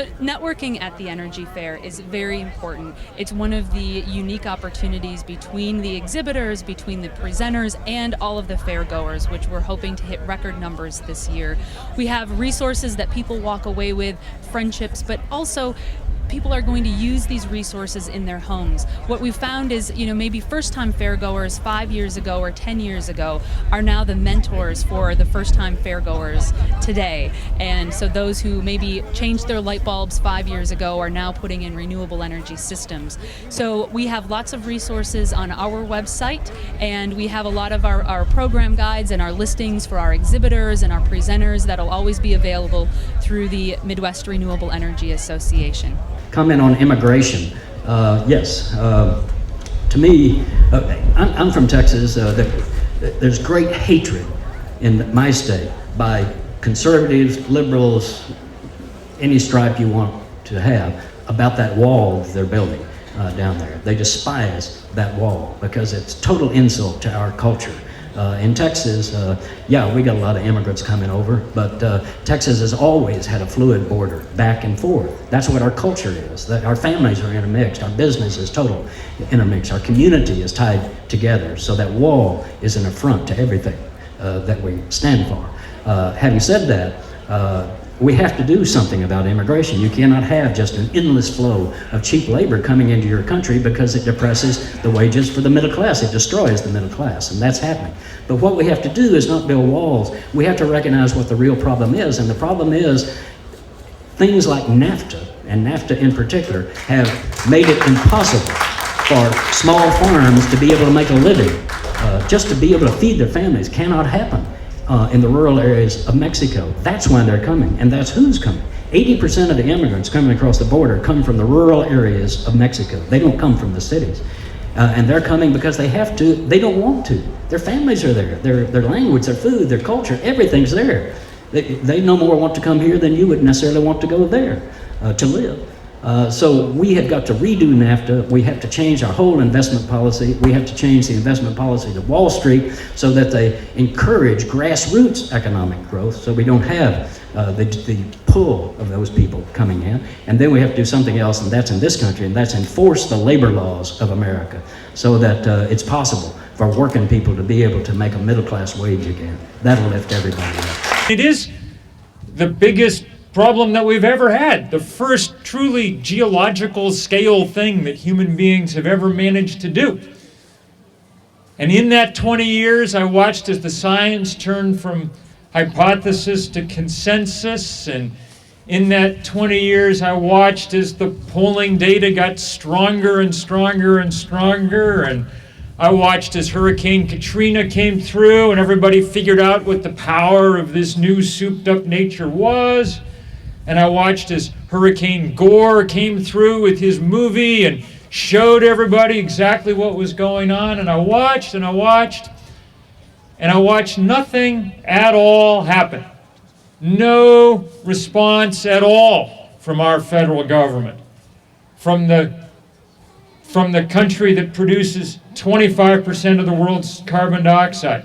So networking at the Energy Fair is very important. It's one of the unique opportunities between the exhibitors, between the presenters, and all of the fair goers, which we're hoping to hit record numbers this year. We have resources that people walk away with, friendships, but also people are going to use these resources in their homes. What we've found is, maybe first-time fairgoers 5 years ago or 10 years ago are now the mentors for the first-time fairgoers today. And so those who maybe changed their light bulbs 5 years ago are now putting in renewable energy systems. So we have lots of resources on our website, and we have a lot of our program guides and our listings for our exhibitors and our presenters that'll always be available through the Midwest Renewable Energy Association. Comment on immigration. Yes, to me, I'm from Texas. There's great hatred in my state by conservatives, liberals, any stripe you want to have about that wall they're building down there. They despise that wall because it's total insult to our culture. In Texas, yeah, we got a lot of immigrants coming over, but Texas has always had a fluid border, back and forth. That's what our culture is. That our families are intermixed, our business is total intermixed, our community is tied together. So that wall is an affront to everything that we stand for. Having said that, we have to do something about immigration. You cannot have just an endless flow of cheap labor coming into your country because it depresses the wages for the middle class. It destroys the middle class, and that's happening. But what we have to do is not build walls. We have to recognize what the real problem is, and the problem is things like NAFTA, and NAFTA in particular, have made it impossible for small farms to be able to make a living. Just to be able to feed their families cannot happen. In the rural areas of Mexico. That's why they're coming, and that's who's coming. 80% of the immigrants coming across the border come from the rural areas of Mexico. They don't come from the cities. And they're coming because they have to. They don't want to. Their families are there. Their language, their food, their culture, everything's there. They no more want to come here than you would necessarily want to go there to live. So we have got to redo NAFTA. We have to change our whole investment policy. We have to change the investment policy to Wall Street so that they encourage grassroots economic growth so we don't have the pull of those people coming in. And then we have to do something else, and that's in this country, and that's enforce the labor laws of America so that it's possible for working people to be able to make a middle class wage again. That'll lift everybody up. It is the biggest problem that we've ever had. The first truly geological scale thing that human beings have ever managed to do. And in that 20 years, I watched as the science turned from hypothesis to consensus. And in that 20 years, I watched as the polling data got stronger and stronger and stronger. And I watched as Hurricane Katrina came through and everybody figured out what the power of this new souped up nature was. And I watched as Hurricane Gore came through with his movie and showed everybody exactly what was going on. And I watched and I watched and I watched nothing at all happen. No response at all from our federal government, from the country that produces 25% of the world's carbon dioxide.